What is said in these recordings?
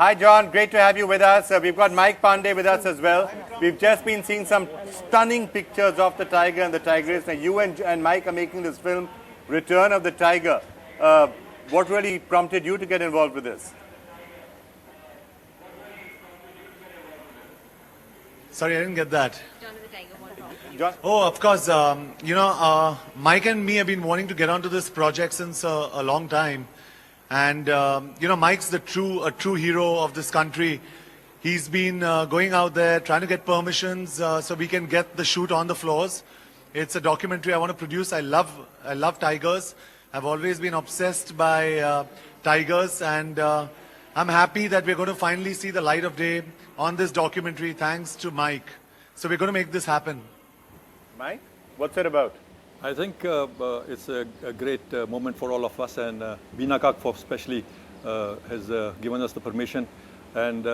Hi, John. Great to have you with us. We've got Mike Pandey with us as well. We've just been seeing some stunning pictures of the tiger and the tigress. Now, you and Mike are making this film, Return of the Tiger. What really prompted you to get involved with this? Sorry, I didn't get that. John? Oh, of course. Mike and me have been wanting to get onto this project since a long time. And, Mike's a true hero of this country. He's been going out there, trying to get permissions so we can get the shoot on the floors. It's a documentary I want to produce. I love tigers. I've always been obsessed by tigers. And I'm happy that we're going to finally see the light of day on this documentary, thanks to Mike. So we're going to make this happen. Mike, what's it about? I think it's a great moment for all of us, and Veena Kakfo especially has given us the permission, and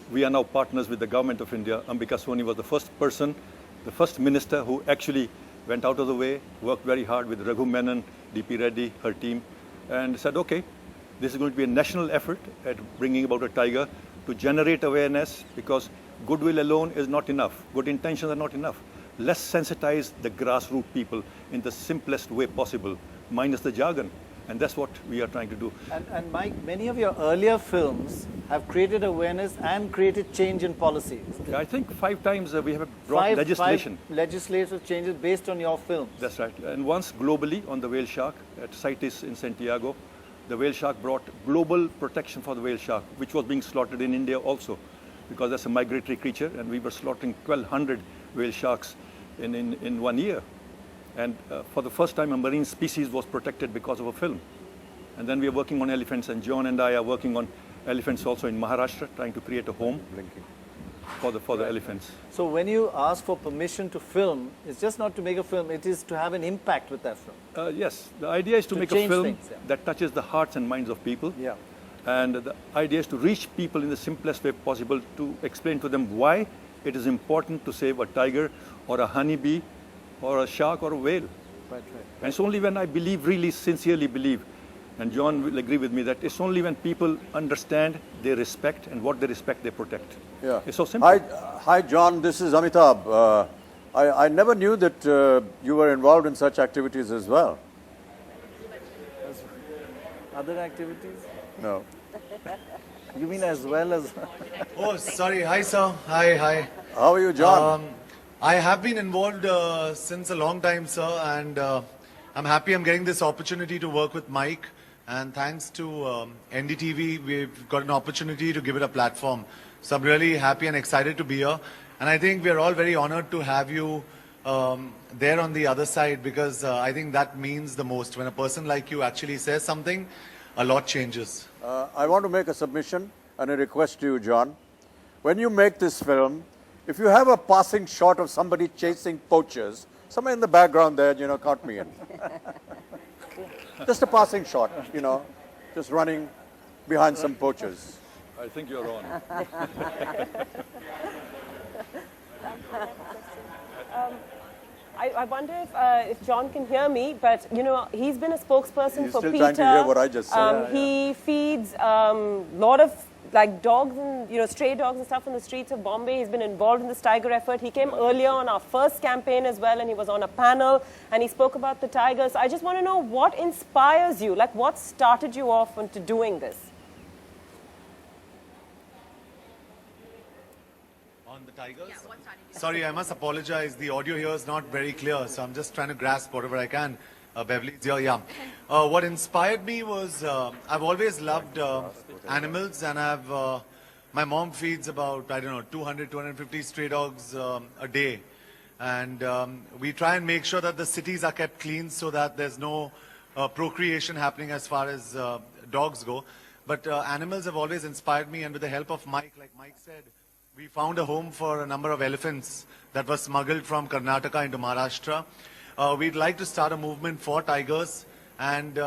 we are now partners with the government of India. Ambika Soni was the first minister who actually went out of the way, worked very hard with Raghu Menon, DP Reddy, her team, and said, okay, this is going to be a national effort at bringing about a tiger to generate awareness, because goodwill alone is not enough. Good intentions are not enough. Let's sensitize the grassroots people in the simplest way possible, minus the jargon. And that's what we are trying to do. And Mike, many of your earlier films have created awareness and created change in policies. I think 5 times we have brought legislation. 5 legislative changes based on your films. That's right. And once globally on the whale shark at CITES in Santiago, the whale shark brought global protection for the whale shark, which was being slaughtered in India also, because that's a migratory creature, and we were slaughtering 1,200 whale sharks in 1 year. And for the first time, a marine species was protected because of a film. And then we are working on elephants, and John and I are working on elephants also in Maharashtra, trying to create a home for the elephants. So when you ask for permission to film, it's just not to make a film, it is to have an impact with that film. Yes, the idea is to make a film things, yeah, that touches the hearts and minds of people. Yeah. And the idea is to reach people in the simplest way possible, to explain to them why it is important to save a tiger or a honeybee or a shark or a whale. Right. And it's only when I believe, really sincerely believe, and John will agree with me, that it's only when people understand, they respect, and what they respect, they protect. Yeah. It's so simple. Hi, John. This is Amitabh. I never knew that you were involved in such activities as well. Other activities? No. You mean as well as... Oh, sorry. Hi, sir. Hi. How are you, John? I have been involved since a long time, sir, and I'm happy I'm getting this opportunity to work with Mike. And thanks to NDTV, we've got an opportunity to give it a platform. So I'm really happy and excited to be here. And I think we're all very honored to have you there on the other side, because I think that means the most. When a person like you actually says something, a lot changes. I want to make a submission and a request to you, John. When you make this film, if you have a passing shot of somebody chasing poachers, somewhere in the background there, count me in. Just a passing shot, just running behind some poachers. I think you're on. I wonder if John can hear me, but he's been a spokesperson for still PETA. trying to hear what I just said. He feeds a lot of dogs and stray dogs and stuff on the streets of Bombay. He's been involved in this tiger effort. He came earlier on our first campaign as well, and he was on a panel and he spoke about the tigers. I just want to know what inspires you, what started you off into doing this? On the tigers? Yeah, sorry, I must apologize. The audio here is not very clear, so I'm just trying to grasp whatever I can. Beverly's here, yeah. What inspired me was, I've always loved animals, and my mom feeds about, 200, 250 stray dogs a day. And we try and make sure that the cities are kept clean so that there's no procreation happening as far as dogs go. But animals have always inspired me, and with the help of Mike, like Mike said, we found a home for a number of elephants that were smuggled from Karnataka into Maharashtra. We'd like to start a movement for tigers, and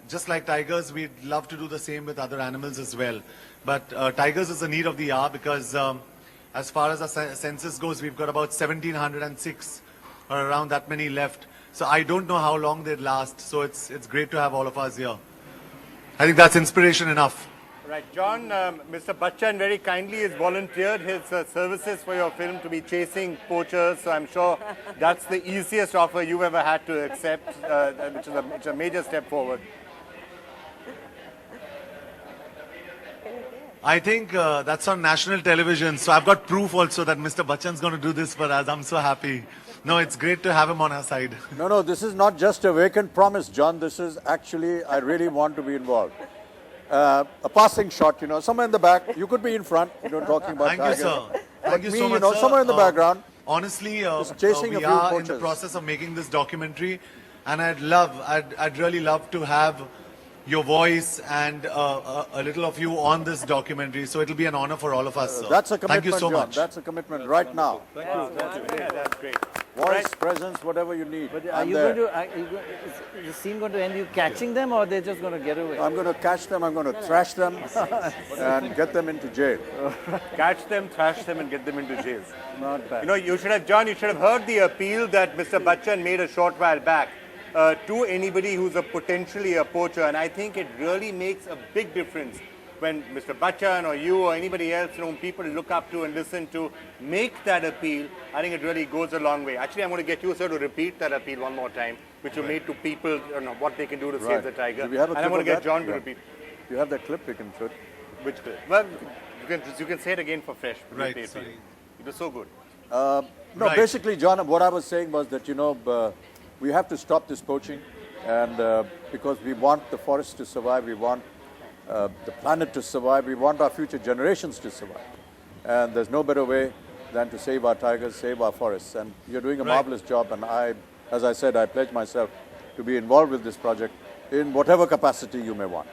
just like tigers, we'd love to do the same with other animals as well. But tigers is a need of the hour, because as far as our census goes, we've got about 1,706 or around that many left. So I don't know how long they'd last. So it's great to have all of us here. I think that's inspiration enough. Right, John, Mr. Bachchan very kindly has volunteered his services for your film to be chasing poachers, so I'm sure that's the easiest offer you've ever had to accept, which is a major step forward. I think that's on national television, so I've got proof also that Mr. Bachchan's going to do this for us. I'm so happy. No, it's great to have him on our side. No, this is not just a vacant promise, John. This is actually, I really want to be involved. A passing shot, somewhere in the back. You could be in front, talking about Thank you, sir. Thank you so much, sir. Somewhere in the background. Honestly, chasing a we few are in poachers. the process of making this documentary, and I'd really love to have your voice and a little of you on this documentary. So it'll be an honor for all of us, sir. That's a commitment, Thank you so John. much. That's a commitment right now. Thank you. Yeah, that's great. Voice, presence, whatever you need. But are you going to, is the scene going to end you catching them, or they're just going to get away? I'm going to catch them, I'm going to thrash them, and get them into jail. Catch them, thrash them, and get them into jail. Not bad. You should have, John, you should have heard the appeal that Mr. Bachchan made a short while back to anybody who's potentially a poacher, and I think it really makes a big difference when Mr. Bachchan or you or anybody else whom people look up to and listen to make that appeal. I think it really goes a long way. Actually, I'm going to get you, sir, to repeat that appeal one more time, which you made to people, what they can do to save the tiger. Do we have a and I'm clip going to of get that? John to Yeah. repeat. You have that clip, we can show it. Which clip? Well, you can say it again for fresh. Right, Repeat. sorry. It was so good. No, Right. basically, John, what I was saying was that, we have to stop this poaching, and because we want the forest to survive, we want the planet to survive, we want our future generations to survive. And there's no better way than to save our tigers, save our forests. And you're doing a marvelous job, and as I said, I pledge myself to be involved with this project in whatever capacity you may want.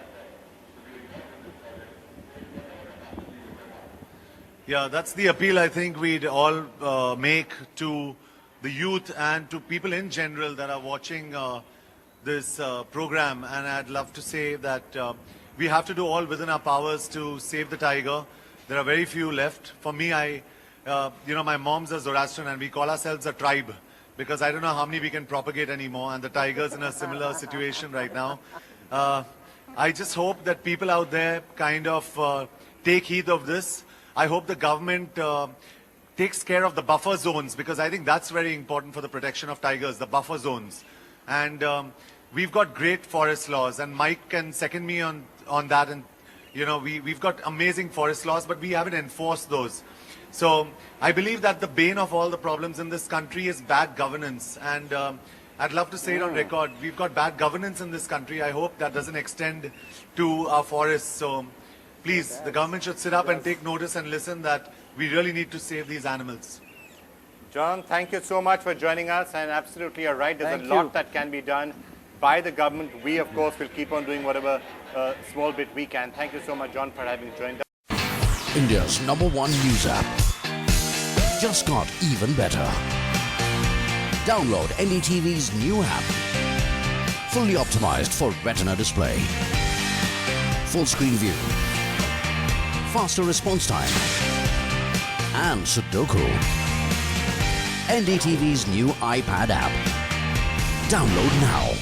Yeah, that's the appeal I think we'd all make to the youth and to people in general that are watching this program. And I'd love to say that we have to do all within our powers to save the tiger. There are very few left. For me, my mom's a Zoroastrian and we call ourselves a tribe because I don't know how many we can propagate anymore, and the tiger's in a similar situation right now. I just hope that people out there kind of take heed of this. I hope the government takes care of the buffer zones, because I think that's very important for the protection of tigers, the buffer zones. And we've got great forest laws, and Mike can second me on that. And we've got amazing forest laws, but we haven't enforced those. So I believe that the bane of all the problems in this country is bad governance. And I'd love to say it on record. We've got bad governance in this country. I hope that doesn't extend to our forests. So please, the government should sit up and take notice and listen that we really need to save these animals. John, thank you so much for joining us, and absolutely you're right. There's Thank a lot you. that can be done by the government. We, of course, will keep on doing whatever small bit we can. Thank you so much, John, for having joined us. India's #1 news app just got even better. Download NDTV's new app. Fully optimized for retina display. Full screen view. Faster response time. And Sudoku. NDTV's new iPad app. Download now.